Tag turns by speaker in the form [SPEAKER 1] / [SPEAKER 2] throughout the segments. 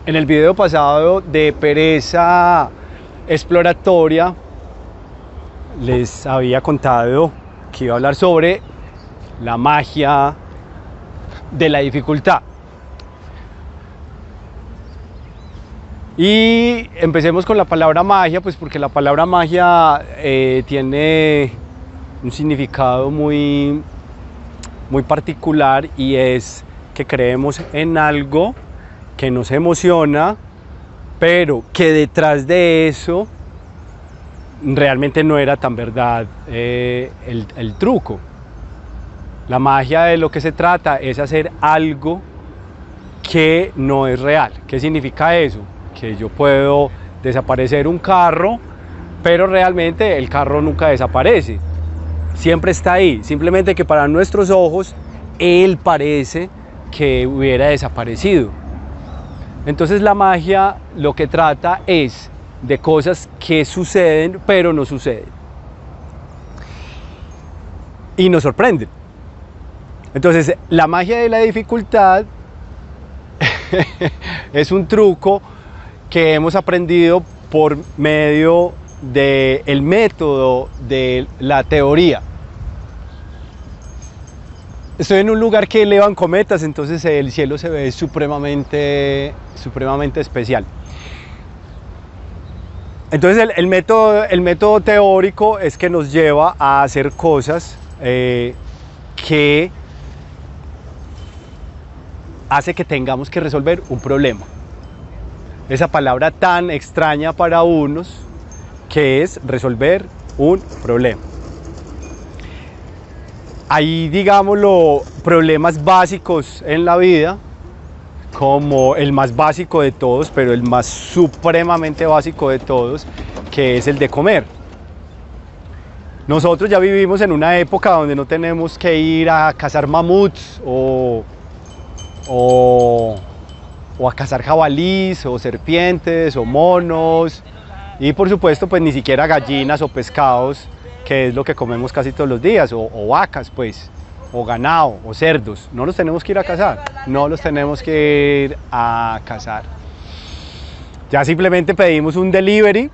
[SPEAKER 1] En el video pasado de pereza exploratoria les había contado que iba a hablar sobre la magia de la dificultad. Y empecemos con la palabra magia, pues porque la palabra magia tiene un significado muy particular, y es que creemos en algo que nos emociona, pero que detrás de eso realmente no era tan verdad el truco. La magia de lo que se trata es hacer algo que no es real. ¿Qué significa eso? Que yo puedo desaparecer un carro, pero realmente el carro nunca desaparece. Siempre está ahí, simplemente que para nuestros ojos él parece que hubiera desaparecido. Entonces la magia lo que trata es de cosas que suceden pero no suceden y nos sorprenden. Entonces la magia de la dificultad es un truco que hemos aprendido por medio del método de la teoría. Estoy en un lugar que elevan cometas, entonces el cielo se ve supremamente especial. Entonces el método teórico es que nos lleva a hacer cosas que hace que tengamos que resolver un problema. Esa palabra tan extraña para unos, que es resolver un problema. Hay, digámoslo, problemas básicos en la vida, como el más básico de todos, pero el más supremamente básico de todos, que es el de comer. Nosotros ya vivimos en una época donde no tenemos que ir a cazar mamuts o a cazar jabalís o serpientes o monos, y por supuesto pues ni siquiera gallinas o pescados, que es lo que comemos casi todos los días, o vacas pues, o ganado, o cerdos. No los tenemos que ir a cazar, no los tenemos que ir a cazar. Ya simplemente pedimos un delivery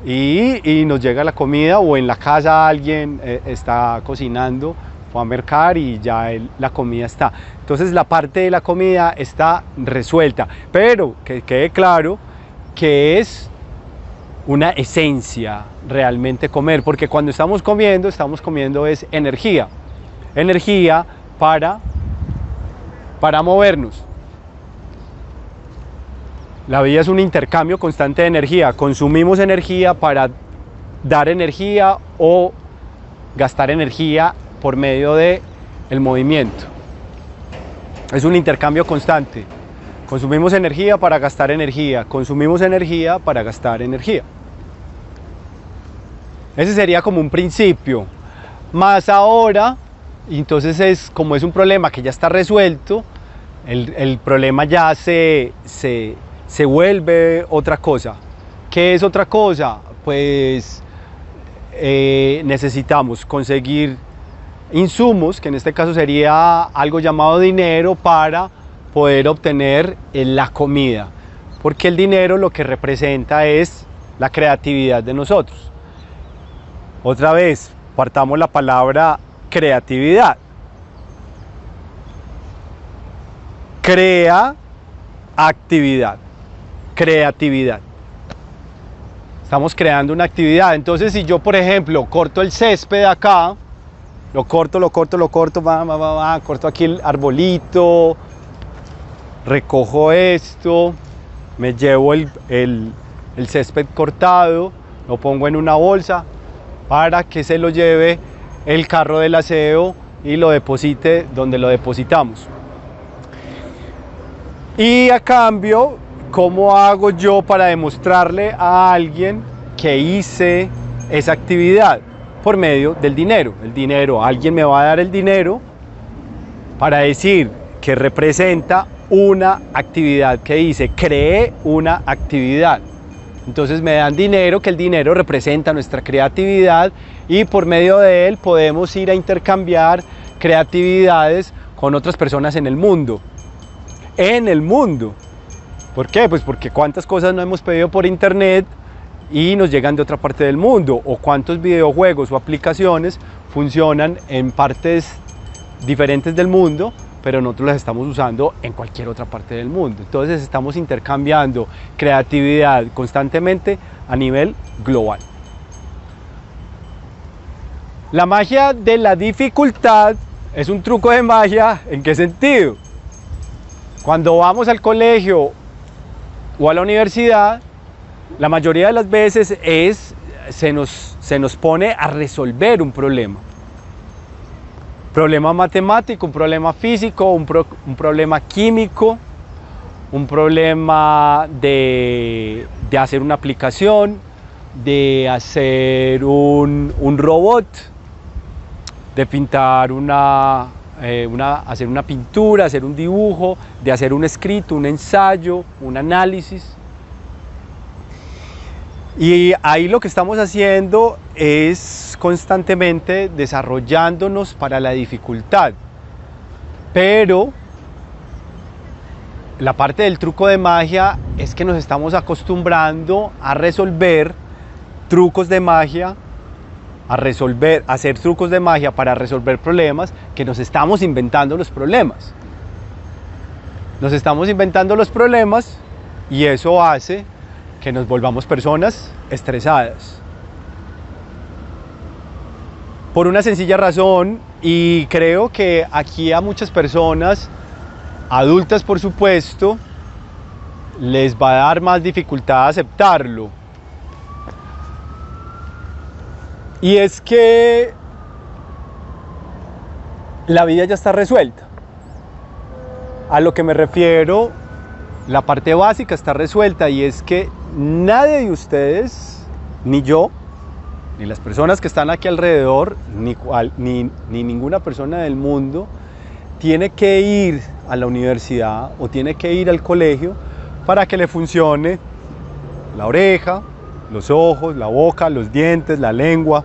[SPEAKER 1] y nos llega la comida, o en la casa alguien está cocinando, fue a mercar y ya la comida está. Entonces la parte de la comida está resuelta, pero que quede claro que es una esencia realmente comer, porque cuando estamos comiendo es energía para movernos. La vida es un intercambio constante de energía. Consumimos energía para dar energía o gastar energía por medio del movimiento. Es un intercambio constante. Consumimos energía para gastar energía, consumimos energía para gastar energía. Ese sería como un principio. Más ahora, entonces como es un problema que ya está resuelto, el problema ya se vuelve otra cosa. ¿Qué es otra cosa? Pues necesitamos conseguir insumos, que en este caso sería algo llamado dinero, para poder obtener la comida, porque el dinero lo que representa es la creatividad de nosotros. Otra vez, partamos la palabra creatividad. Crea, actividad, creatividad. Estamos creando una actividad. Entonces, si yo, por ejemplo, corto el césped acá, lo corto, corto aquí el arbolito, recojo esto, me llevo el césped cortado, lo pongo en una bolsa para que se lo lleve el carro del aseo y lo deposite donde lo depositamos. Y a cambio, ¿cómo hago yo para demostrarle a alguien que hice esa actividad? Por medio del dinero. El dinero, alguien me va a dar el dinero para decir que representa una actividad que hice, creé una actividad. Entonces me dan dinero, que el dinero representa nuestra creatividad, y por medio de él podemos ir a intercambiar creatividades con otras personas en el mundo. ¿Por qué? Pues porque cuántas cosas no hemos pedido por internet y nos llegan de otra parte del mundo, o cuántos videojuegos o aplicaciones funcionan en partes diferentes del mundo, pero nosotros las estamos usando en cualquier otra parte del mundo. Entonces estamos intercambiando creatividad constantemente a nivel global. La magia de la dificultad es un truco de magia. ¿En qué sentido? Cuando vamos al colegio o a la universidad, la mayoría de las veces se nos pone a resolver un problema. Problema matemático, un problema físico, un problema químico, un problema de hacer una aplicación, de hacer un robot, de pintar hacer una pintura, hacer un dibujo, de hacer un escrito, un ensayo, un análisis. Y ahí lo que estamos haciendo es constantemente desarrollándonos para la dificultad. Pero la parte del truco de magia es que nos estamos acostumbrando a resolver trucos de magia, hacer trucos de magia para resolver problemas, que nos estamos inventando los problemas. Nos estamos inventando los problemas y eso hace que nos volvamos personas estresadas. Por una sencilla razón, y creo que aquí a muchas personas, adultas por supuesto, les va a dar más dificultad aceptarlo. Y es que la vida ya está resuelta. A lo que me refiero, la parte básica está resuelta, y es que nadie de ustedes, ni yo, ni las personas que están aquí alrededor, ni ninguna persona del mundo tiene que ir a la universidad o tiene que ir al colegio para que le funcione la oreja, los ojos, la boca, los dientes, la lengua,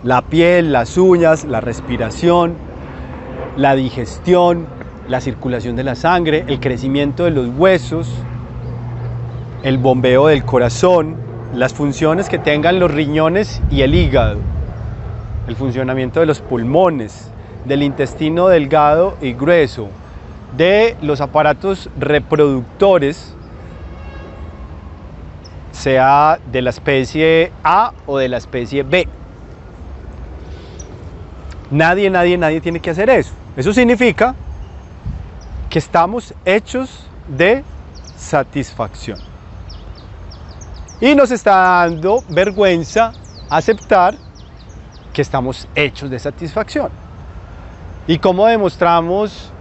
[SPEAKER 1] la piel, las uñas, la respiración, la digestión, la circulación de la sangre, el crecimiento de los huesos, el bombeo del corazón, las funciones que tengan los riñones y el hígado, el funcionamiento de los pulmones, del intestino delgado y grueso, de los aparatos reproductores, sea de la especie A o de la especie B. Nadie tiene que hacer eso. Eso significa que estamos hechos de satisfacción. Y nos está dando vergüenza aceptar que estamos hechos de satisfacción. ¿Y cómo demostramos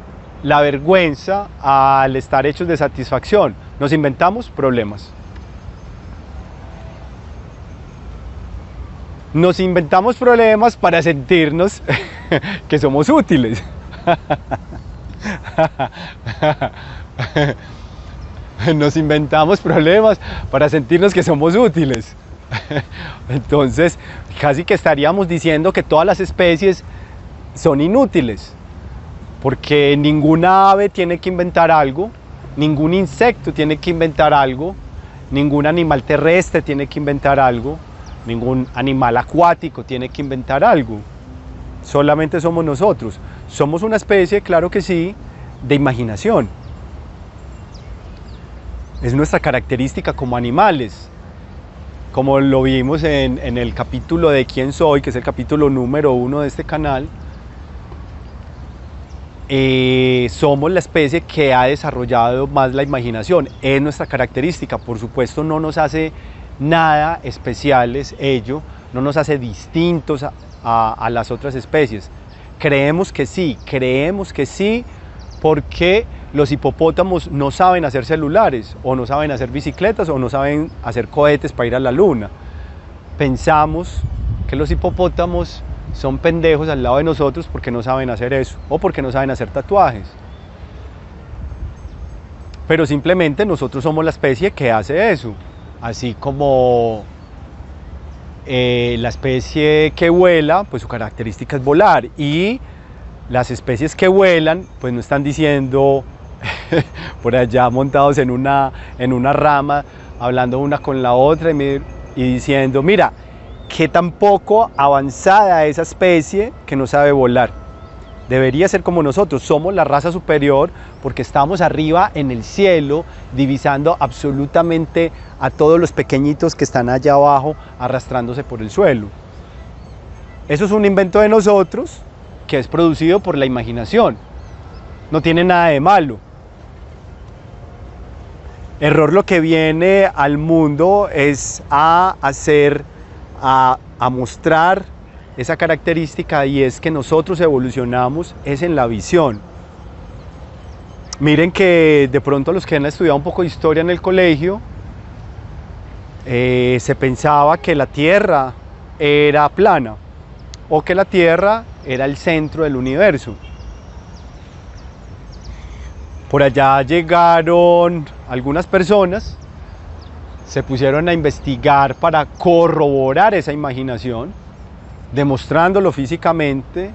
[SPEAKER 1] la vergüenza al estar hechos de satisfacción? Nos inventamos problemas. Nos inventamos problemas para sentirnos que somos útiles. Nos inventamos problemas para sentirnos que somos útiles. Entonces, casi que estaríamos diciendo que todas las especies son inútiles, porque ninguna ave tiene que inventar algo, ningún insecto tiene que inventar algo, ningún animal terrestre tiene que inventar algo, ningún animal acuático tiene que inventar algo. Solamente somos nosotros. Somos una especie, claro que sí, de imaginación. Es nuestra característica como animales. Como lo vimos en el capítulo de ¿Quién soy?, que es el capítulo número 1 de este canal, somos la especie que ha desarrollado más la imaginación. Es nuestra característica. Por supuesto, no nos hace nada especiales ello, no nos hace distintos a las otras especies. Creemos que sí, porque los hipopótamos no saben hacer celulares, o no saben hacer bicicletas, o no saben hacer cohetes para ir a la luna. Pensamos que los hipopótamos son pendejos al lado de nosotros porque no saben hacer eso, o porque no saben hacer tatuajes. Pero simplemente nosotros somos la especie que hace eso. Así como la especie que vuela, pues su característica es volar, y las especies que vuelan, pues no están diciendo por allá montados en una rama, hablando una con la otra y diciendo, mira, qué tan poco avanzada esa especie que no sabe volar. Debería ser como nosotros, somos la raza superior porque estamos arriba en el cielo, divisando absolutamente a todos los pequeñitos que están allá abajo arrastrándose por el suelo. Eso es un invento de nosotros que es producido por la imaginación. No tiene nada de malo. Error lo que viene al mundo es a mostrar esa característica, y es que nosotros evolucionamos es en la visión. Miren que de pronto los que han estudiado un poco de historia en el colegio, se pensaba que la Tierra era plana o que la Tierra era el centro del universo. Por allá llegaron algunas personas, se pusieron a investigar para corroborar esa imaginación, demostrándolo físicamente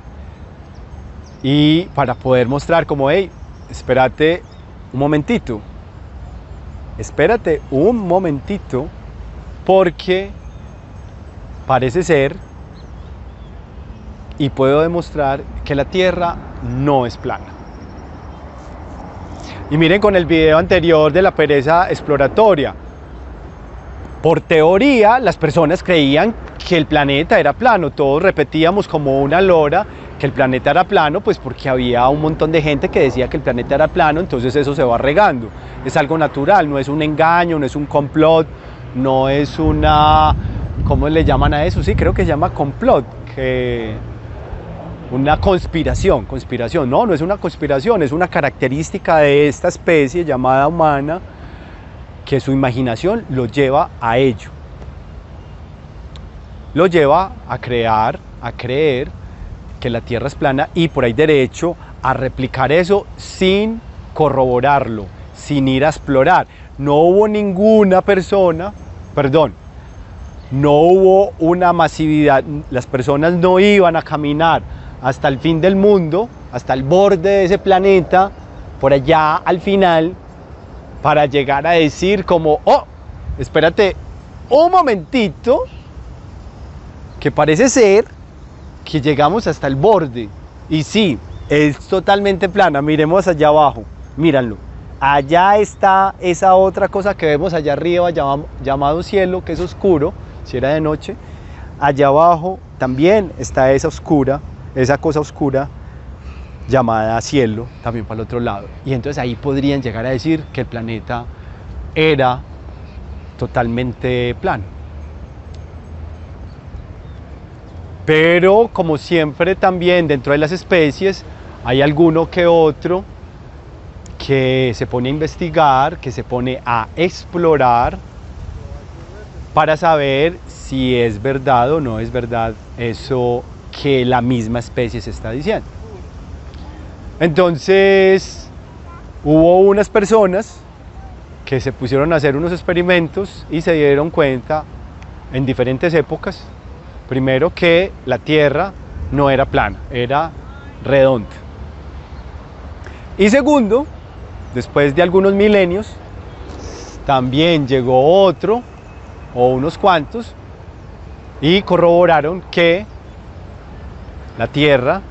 [SPEAKER 1] y para poder mostrar como, hey, espérate un momentito, porque parece ser y puedo demostrar que la Tierra no es plana. Y miren con el video anterior de la pereza exploratoria. Por teoría, las personas creían que el planeta era plano. Todos repetíamos como una lora que el planeta era plano, pues porque había un montón de gente que decía que el planeta era plano, entonces eso se va regando. Es algo natural, no es un engaño, no es un complot, no es una... ¿Cómo le llaman a eso? Sí, creo que se llama complot, una conspiración. No, no es una conspiración, es una característica de esta especie llamada humana, que su imaginación lo lleva a ello. Lo lleva a creer que la Tierra es plana y por ahí derecho a replicar eso sin corroborarlo, sin ir a explorar. No hubo ninguna persona, no hubo una masividad, las personas no iban a caminar hasta el fin del mundo, hasta el borde de ese planeta, por allá al final, para llegar a decir como, oh, espérate un momentito, que parece ser que llegamos hasta el borde. Y sí, es totalmente plana. Miremos allá abajo, míranlo. Allá está esa otra cosa que vemos allá arriba, llamado cielo, que es oscuro, si era de noche. Allá abajo también está esa cosa oscura llamada cielo, también para el otro lado. Y entonces ahí podrían llegar a decir que el planeta era totalmente plano. Pero como siempre también dentro de las especies hay alguno que otro que se pone a investigar, que se pone a explorar para saber si es verdad o no es verdad eso que la misma especie se está diciendo. Entonces hubo unas personas que se pusieron a hacer unos experimentos y se dieron cuenta en diferentes épocas, primero, que la Tierra no era plana, era redonda. Y segundo, después de algunos milenios, también llegó otro o unos cuantos y corroboraron que la Tierra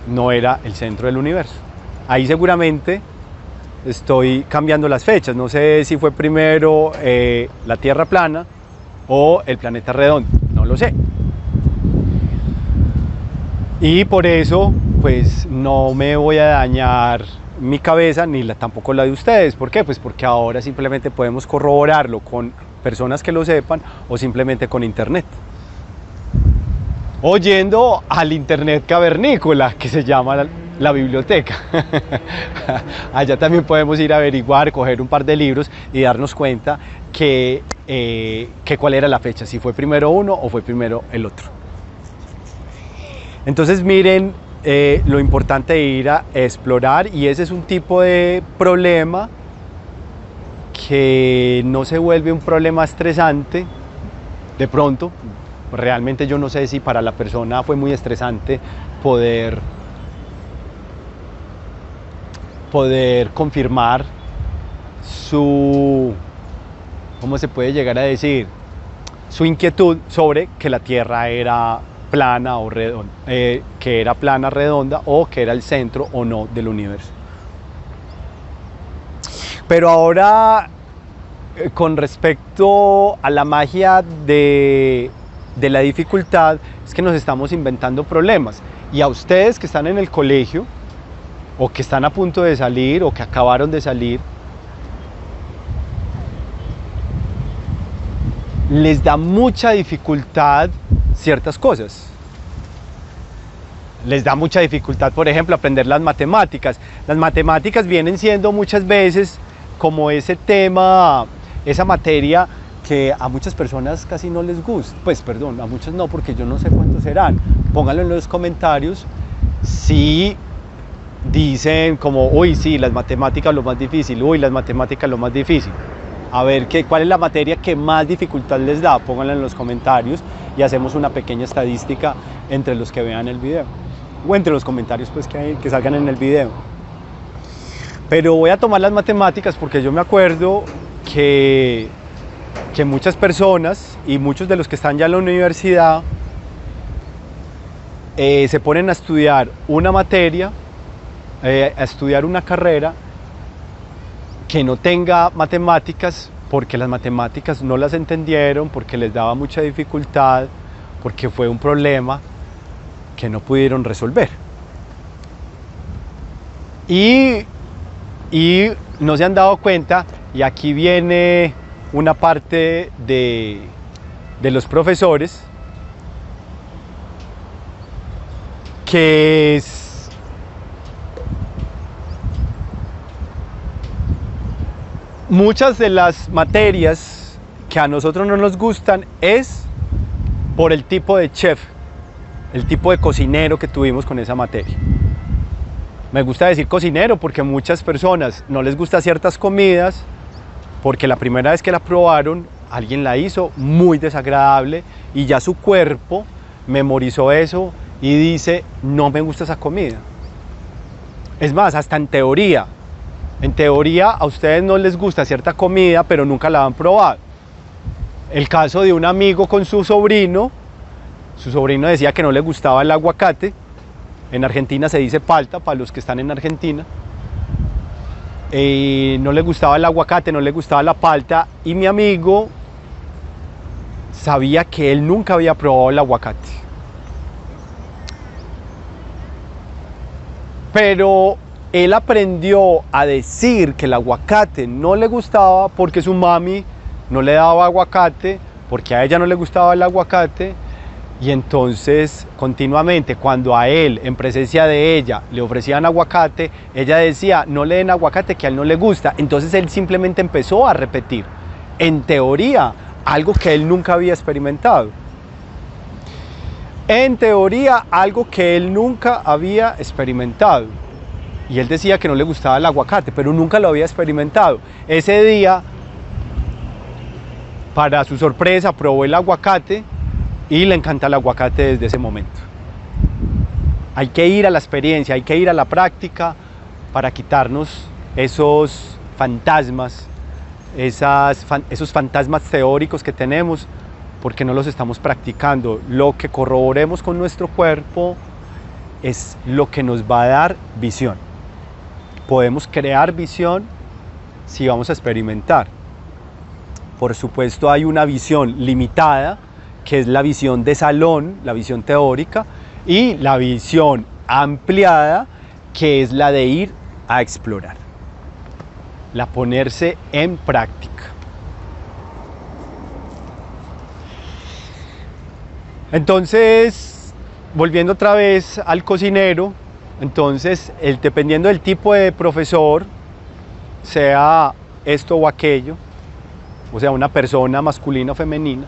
[SPEAKER 1] no era el centro del universo. Ahí seguramente estoy cambiando las fechas, no sé si fue primero la Tierra plana o el planeta redondo, no lo sé. Y por eso pues no me voy a dañar mi cabeza ni tampoco la de ustedes. ¿Por qué? Pues porque ahora simplemente podemos corroborarlo con personas que lo sepan o simplemente con internet. O yendo al internet cavernícola, que se llama la biblioteca. Allá también podemos ir a averiguar, coger un par de libros y darnos cuenta que cuál era la fecha, si fue primero uno o fue primero el otro. Entonces miren lo importante de ir a explorar, y ese es un tipo de problema que no se vuelve un problema estresante de pronto. Realmente yo no sé si para la persona fue muy estresante poder poder confirmar su, ¿cómo se puede llegar a decir? Su inquietud sobre que la Tierra era plana o redonda, que era plana, redonda, o que era el centro o no del universo. Pero ahora, con respecto a la magia de la dificultad, es que nos estamos inventando problemas. Y a ustedes que están en el colegio, o que están a punto de salir, o que acabaron de salir, les da mucha dificultad ciertas cosas. Les da mucha dificultad, por ejemplo, aprender las matemáticas. Las matemáticas vienen siendo muchas veces como ese tema, esa materia que a muchas personas casi no les gusta. Pues perdón, a muchos no, porque yo no sé cuántos serán. Pónganlo en los comentarios si dicen como, uy, sí, las matemáticas lo más difícil, uy, las matemáticas lo más difícil. A ver, ¿cuál es la materia que más dificultad les da? Pónganla en los comentarios y hacemos una pequeña estadística entre los que vean el video. O entre los comentarios pues, que salgan en el video. Pero voy a tomar las matemáticas porque yo me acuerdo que muchas personas y muchos de los que están ya en la universidad se ponen a estudiar una materia, a estudiar una carrera que no tenga matemáticas, porque las matemáticas no las entendieron, porque les daba mucha dificultad, porque fue un problema que no pudieron resolver. Y no se han dado cuenta, y aquí viene una parte de los profesores, que es muchas de las materias que a nosotros no nos gustan es por el tipo de chef, el tipo de cocinero que tuvimos con esa materia. Me gusta decir cocinero porque a muchas personas no les gustan ciertas comidas porque la primera vez que la probaron alguien la hizo muy desagradable y ya su cuerpo memorizó eso y dice, no me gusta esa comida. Es más, hasta en teoría a ustedes no les gusta cierta comida, pero nunca la han probado. El caso de un amigo con su sobrino decía que no le gustaba el aguacate. En Argentina se dice palta, para los que están en Argentina. No le gustaba el aguacate, no le gustaba la palta, y mi amigo sabía que él nunca había probado el aguacate. Pero él aprendió a decir que el aguacate no le gustaba porque su mami no le daba aguacate, porque a ella no le gustaba el aguacate, y entonces continuamente cuando a él, en presencia de ella, le ofrecían aguacate, ella decía, no le den aguacate que a él no le gusta. Entonces él simplemente empezó a repetir, en teoría, algo que él nunca había experimentado. En teoría, algo que él nunca había experimentado. Y él decía que no le gustaba el aguacate, pero nunca lo había experimentado. Ese día, para su sorpresa, probó el aguacate y le encanta el aguacate desde ese momento. Hay que ir a la experiencia, hay que ir a la práctica para quitarnos esos fantasmas, esos fantasmas teóricos que tenemos, porque no los estamos practicando. Lo que corroboremos con nuestro cuerpo es lo que nos va a dar visión. Podemos crear visión si vamos a experimentar. Por supuesto hay una visión limitada, que es la visión de salón, la visión teórica, y la visión ampliada, que es la de ir a explorar, la ponerse en práctica. Entonces, volviendo otra vez al cocinero, entonces, dependiendo del tipo de profesor, sea esto o aquello, o sea, una persona masculina o femenina,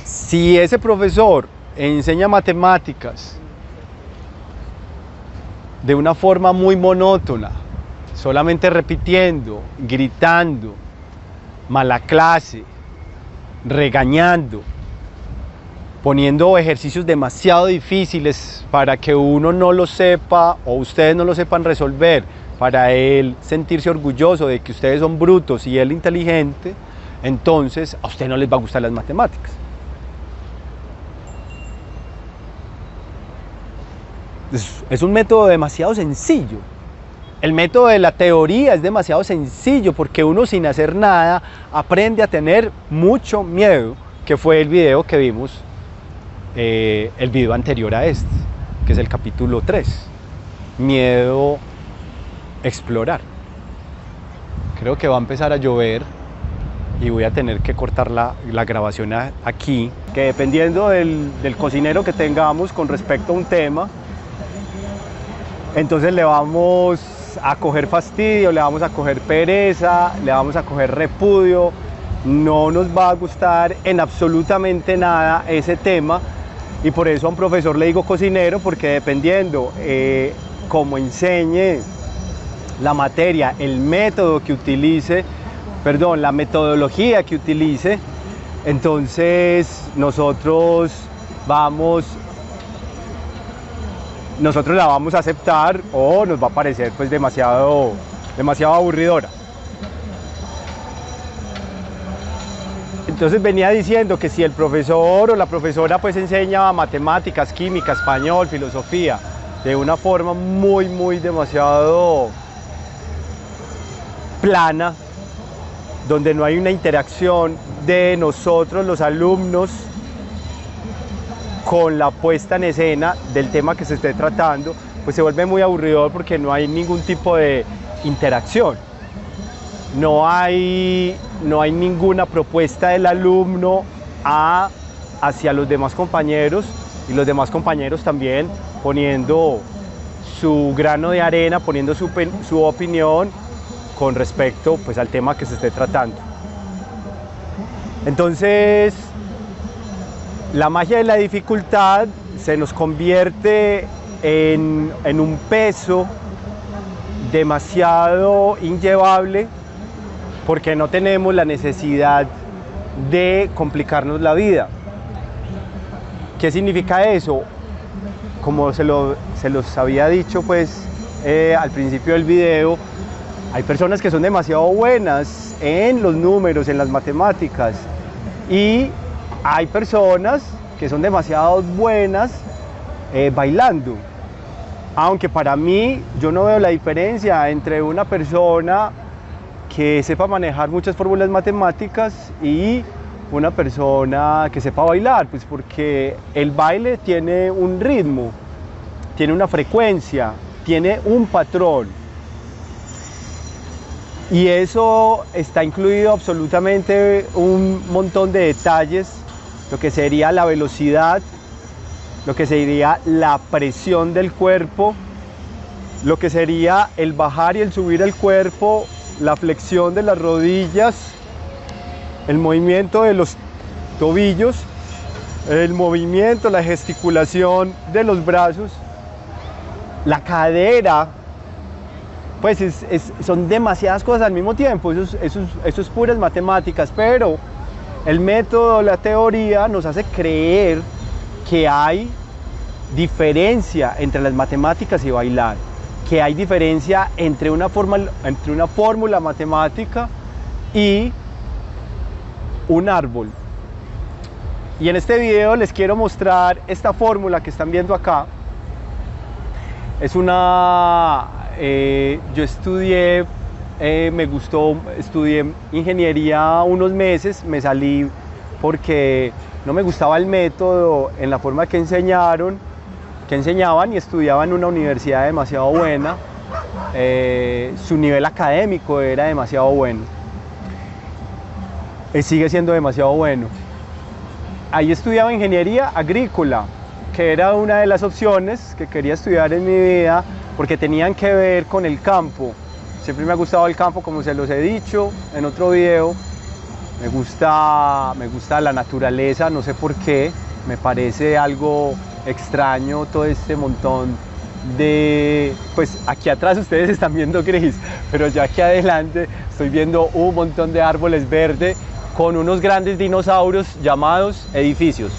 [SPEAKER 1] si ese profesor enseña matemáticas de una forma muy monótona, solamente repitiendo, gritando, mala clase, regañando, poniendo ejercicios demasiado difíciles para que uno no lo sepa o ustedes no lo sepan resolver, para él sentirse orgulloso de que ustedes son brutos y él inteligente, entonces a usted no les va a gustar las matemáticas. Es un método demasiado sencillo. El método de la teoría es demasiado sencillo porque uno sin hacer nada aprende a tener mucho miedo, que fue el video que vimos, el video anterior a este, que es el capítulo 3, miedo a explorar. Creo que va a empezar a llover y voy a tener que cortar la grabación aquí, que dependiendo del cocinero que tengamos con respecto a un tema, entonces le vamos a coger fastidio, le vamos a coger pereza, le vamos a coger repudio, no nos va a gustar en absolutamente nada ese tema, y por eso a un profesor le digo cocinero, porque dependiendo cómo enseñe la materia, el método que utilice, perdón, la metodología que utilice, entonces nosotros la vamos a aceptar o nos va a parecer pues demasiado aburridora. Entonces venía diciendo que si el profesor o la profesora pues enseña matemáticas, química, español, filosofía de una forma muy demasiado plana, donde no hay una interacción de nosotros los alumnos con la puesta en escena del tema que se esté tratando, pues se vuelve muy aburridor porque no hay ningún tipo de interacción. No hay ninguna propuesta del alumno hacia los demás compañeros, y los demás compañeros también poniendo su grano de arena, poniendo su opinión con respecto pues, al tema que se esté tratando. Entonces, la magia de la dificultad se nos convierte en un peso demasiado inllevable porque no tenemos la necesidad de complicarnos la vida. ¿Qué significa eso? Como se los había dicho pues al principio del video, hay personas que son demasiado buenas en los números, en las matemáticas, y hay personas que son demasiado buenas bailando. Aunque para mí yo no veo la diferencia entre una persona que sepa manejar muchas fórmulas matemáticas y una persona que sepa bailar, pues porque el baile tiene un ritmo, tiene una frecuencia, tiene un patrón. Y eso está incluido absolutamente un montón de detalles, lo que sería la velocidad, lo que sería la presión del cuerpo, lo que sería el bajar y el subir el cuerpo, la flexión de las rodillas, el movimiento de los tobillos, el movimiento, la gesticulación de los brazos, la cadera. Pues son demasiadas cosas al mismo tiempo, eso es puras matemáticas, pero el método, la teoría nos hace creer que hay diferencia entre las matemáticas y bailar, que hay diferencia entre una fórmula matemática y un árbol. Y en este video les quiero mostrar esta fórmula que están viendo acá. Es una... yo estudié, me gustó, estudié ingeniería unos meses, me salí porque no me gustaba el método en la forma que enseñaban, y estudiaba en una universidad demasiado buena, su nivel académico era demasiado bueno, sigue siendo demasiado bueno. Ahí estudiaba ingeniería agrícola, que era una de las opciones que quería estudiar en mi vida, porque tenían que ver con el campo. Siempre me ha gustado el campo, como se los he dicho en otro video. Me gusta la naturaleza, no sé por qué, me parece algo extraño todo este montón de... Pues aquí atrás ustedes están viendo gris, pero ya aquí adelante estoy viendo un montón de árboles verdes con unos grandes dinosaurios llamados edificios.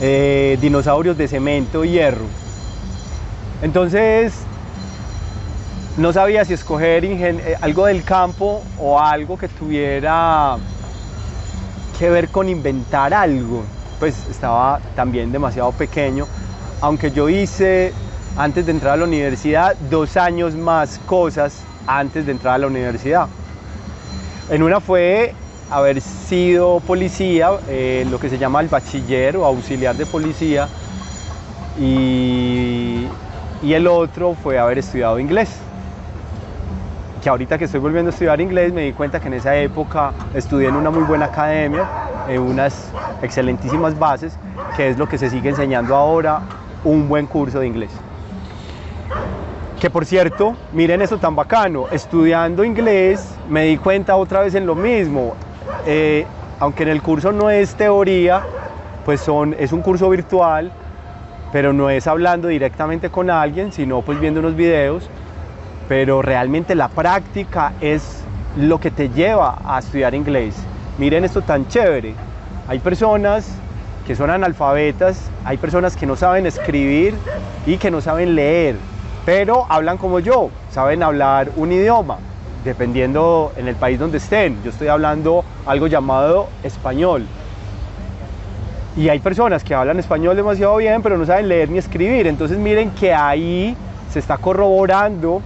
[SPEAKER 1] dinosaurios de cemento y hierro. Entonces no sabía si escoger algo del campo o algo que tuviera que ver con inventar algo. Pues estaba también demasiado pequeño, aunque yo hice, antes de entrar a la universidad, 2 años más cosas antes de entrar a la universidad. En una fue haber sido policía, lo que se llama el bachiller o auxiliar de policía, y el otro fue haber estudiado inglés. Que ahorita que estoy volviendo a estudiar inglés me di cuenta que en esa época estudié en una muy buena academia, en unas excelentísimas bases, que es lo que se sigue enseñando ahora, un buen curso de inglés. Que por cierto, miren eso tan bacano, estudiando inglés me di cuenta otra vez en lo mismo, aunque en el curso no es teoría, pues es un curso virtual, pero no es hablando directamente con alguien, sino pues viendo unos videos. Pero realmente la práctica es lo que te lleva a estudiar inglés. Miren esto tan chévere. Hay personas que son analfabetas, hay personas que no saben escribir y que no saben leer, pero hablan como yo, saben hablar un idioma, dependiendo en el país donde estén. Yo estoy hablando algo llamado español. Y hay personas que hablan español demasiado bien, pero no saben leer ni escribir. Entonces miren que ahí se está corroborando.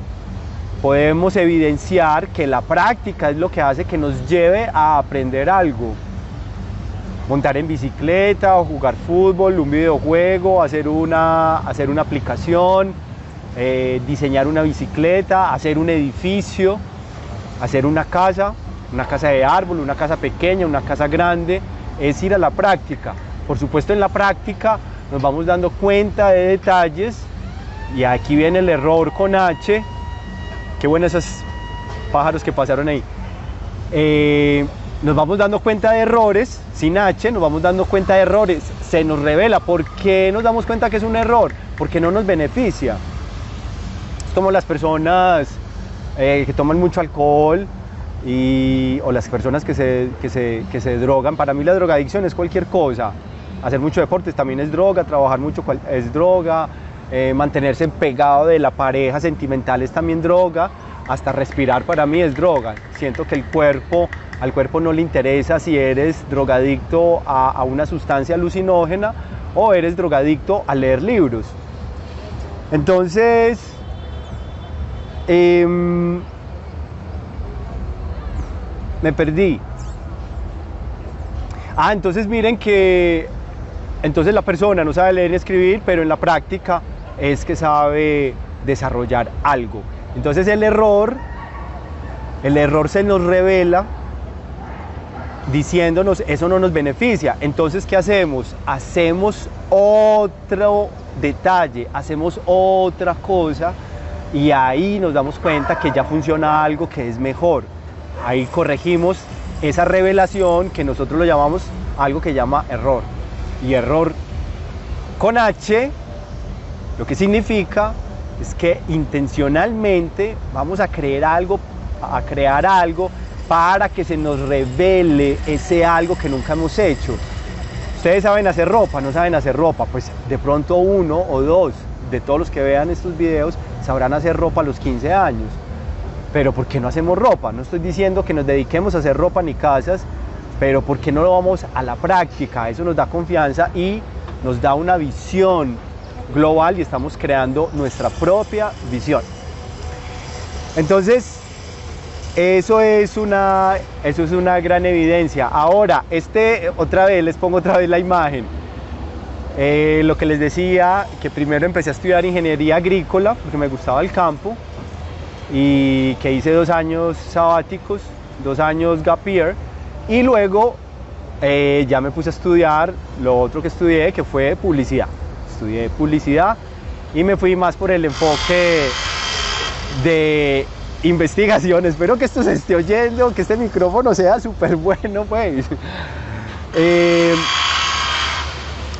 [SPEAKER 1] Podemos evidenciar que la práctica es lo que hace que nos lleve a aprender algo. Montar en bicicleta o jugar fútbol, un videojuego, hacer una aplicación, diseñar una bicicleta, hacer un edificio, hacer una casa de árbol, una casa pequeña, una casa grande, es ir a la práctica. Por supuesto, en la práctica nos vamos dando cuenta de detalles y aquí viene el error con H. Qué buenos esos pájaros que pasaron ahí. Nos vamos dando cuenta de errores, sin H, nos vamos dando cuenta de errores, se nos revela. ¿Por qué nos damos cuenta que es un error? Porque no nos beneficia. Es como las personas que toman mucho alcohol o las personas que se drogan. Para mí la drogadicción es cualquier cosa. Hacer mucho deporte también es droga, trabajar mucho es droga. Mantenerse pegado de la pareja sentimental es también droga, hasta respirar para mí es droga. Siento que al cuerpo no le interesa si eres drogadicto a una sustancia alucinógena o eres drogadicto a leer libros. Entonces, me perdí. Entonces miren que entonces la persona no sabe leer ni escribir, pero en la práctica es que sabe desarrollar algo. Entonces el error se nos revela diciéndonos eso no nos beneficia. Entonces ¿qué hacemos? Hacemos otro detalle, hacemos otra cosa y ahí nos damos cuenta que ya funciona algo que es mejor. Ahí corregimos esa revelación que nosotros lo llamamos algo que llama error. Y error con H, lo que significa es que intencionalmente vamos a crear algo para que se nos revele ese algo que nunca hemos hecho. Ustedes saben hacer ropa, no saben hacer ropa, pues de pronto uno o dos de todos los que vean estos videos sabrán hacer ropa a los 15 años. Pero ¿por qué no hacemos ropa? No estoy diciendo que nos dediquemos a hacer ropa ni casas, pero ¿por qué no lo vamos a la práctica? Eso nos da confianza y nos da una visión global y estamos creando nuestra propia visión. Entonces, eso es una gran evidencia. Ahora, les pongo otra vez la imagen. Lo que les decía, que primero empecé a estudiar ingeniería agrícola porque me gustaba el campo y que hice 2 años sabáticos, 2 años gap year. Y luego ya me puse a estudiar lo otro que estudié, que fue publicidad. Estudié publicidad y me fui más por el enfoque de investigación. Espero que esto se esté oyendo, que este micrófono sea súper bueno, pues.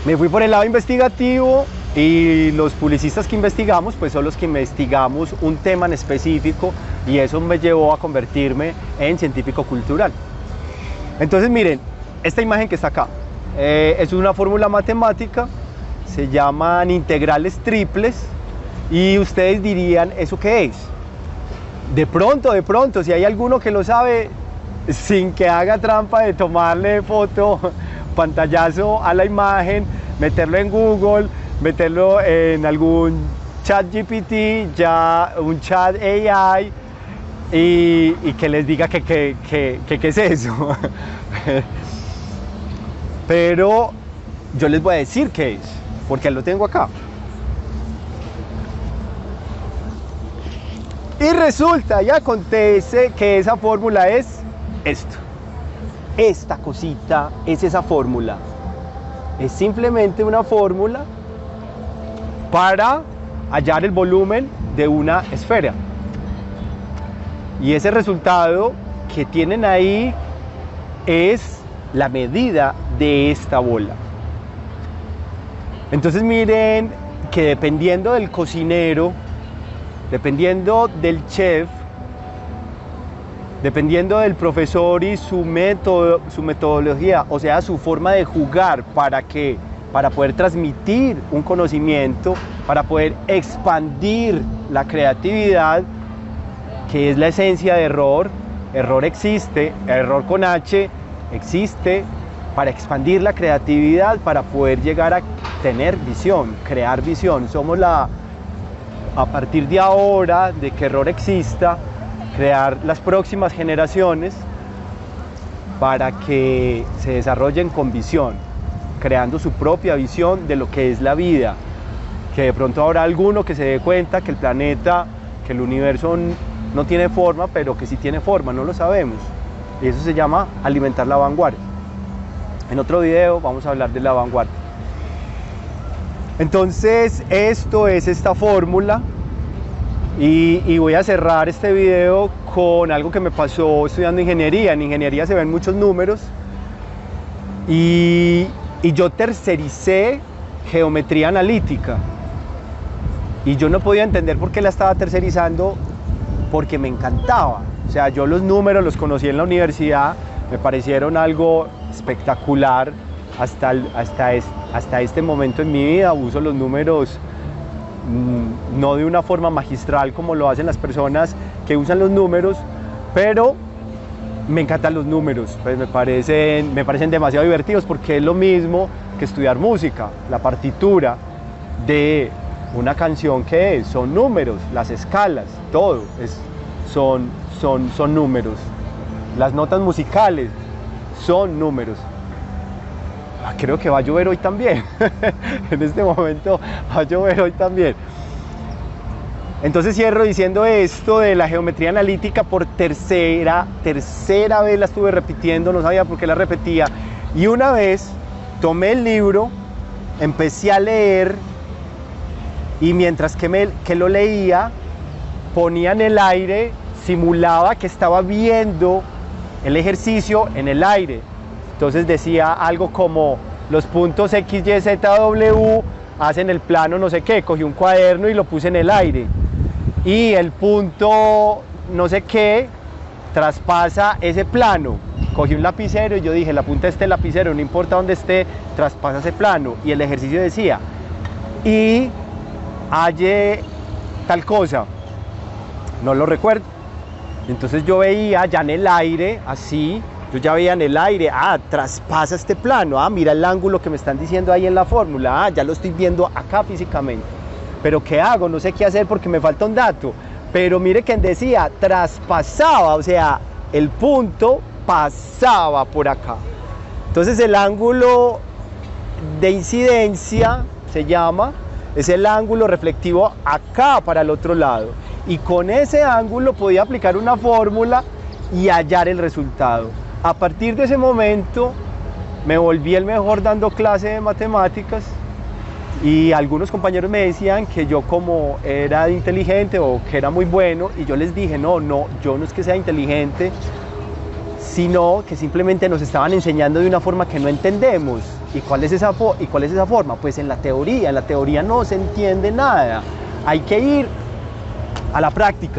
[SPEAKER 1] Me fui por el lado investigativo y los publicistas que investigamos, pues son los que investigamos un tema en específico y eso me llevó a convertirme en científico cultural. Entonces miren, esta imagen que está acá, es una fórmula matemática, se llaman integrales triples, y ustedes dirían, ¿eso qué es? De pronto, si hay alguno que lo sabe, sin que haga trampa de tomarle foto, pantallazo a la imagen, meterlo en Google, meterlo en algún chat GPT, ya un chat AI, y que les diga que es eso. Pero yo les voy a decir qué es, porque lo tengo acá. Y resulta y acontece que esa fórmula es esto. Esta cosita es esa fórmula. Es simplemente una fórmula para hallar el volumen de una esfera. Y ese resultado que tienen ahí es la medida de esta bola. Entonces miren que dependiendo del cocinero, dependiendo del chef, dependiendo del profesor y su metodología, o sea, su forma de jugar para poder transmitir un conocimiento, para poder expandir la creatividad, que es la esencia de error. Error existe, error con H existe para expandir la creatividad, para poder llegar a tener visión, crear visión. Somos a partir de ahora, de que error exista, crear las próximas generaciones para que se desarrollen con visión, creando su propia visión de lo que es la vida. Que de pronto habrá alguno que se dé cuenta que el planeta, que el universo no tiene forma, pero que sí tiene forma, no lo sabemos. Y eso se llama alimentar la vanguardia. En otro video vamos a hablar de la vanguardia. Entonces esto es esta fórmula, y voy a cerrar este video con algo que me pasó estudiando ingeniería. En ingeniería se ven muchos números, y yo tercericé geometría analítica, y yo no podía entender por qué la estaba tercerizando, porque me encantaba. O sea, yo los números los conocí en la universidad, me parecieron algo espectacular. Hasta este momento en mi vida uso los números no de una forma magistral como lo hacen las personas que usan los números, pero me encantan los números, pues me parecen demasiado divertidos, porque es lo mismo que estudiar música. La partitura de una canción, ¿qué es? Son números, las escalas, todo son números. Las notas musicales son números. Creo que va a llover hoy también. En este momento va a llover hoy también. Entonces cierro diciendo esto de la geometría analítica. Por tercera vez la estuve repitiendo, no sabía por qué la repetía. Y una vez tomé el libro, empecé a leer, y mientras que lo leía, ponía en el aire, simulaba que estaba viendo el ejercicio en el aire. Entonces decía algo como: los puntos X, Y, Z, W hacen el plano no sé qué. Cogí un cuaderno y lo puse en el aire, y el punto no sé qué traspasa ese plano. Cogí un lapicero y yo dije: la punta de este lapicero, no importa dónde esté, traspasa ese plano. Y el ejercicio decía: y halle tal cosa, no lo recuerdo. Entonces yo veía ya en el aire, así, yo ya veía en el aire: traspasa este plano, mira el ángulo que me están diciendo ahí en la fórmula, ya lo estoy viendo acá físicamente. Pero ¿qué hago? No sé qué hacer porque me falta un dato. Pero mire que decía, traspasaba, o sea, el punto pasaba por acá. Entonces el ángulo de incidencia se llama, es el ángulo reflectivo acá para el otro lado. Y con ese ángulo podía aplicar una fórmula y hallar el resultado. A partir de ese momento me volví el mejor dando clase de matemáticas, y algunos compañeros me decían que yo como era inteligente o que era muy bueno, y yo les dije: no, yo no es que sea inteligente, sino que simplemente nos estaban enseñando de una forma que no entendemos. ¿Y cuál es esa forma? Pues en la teoría no se entiende nada, hay que ir a la práctica.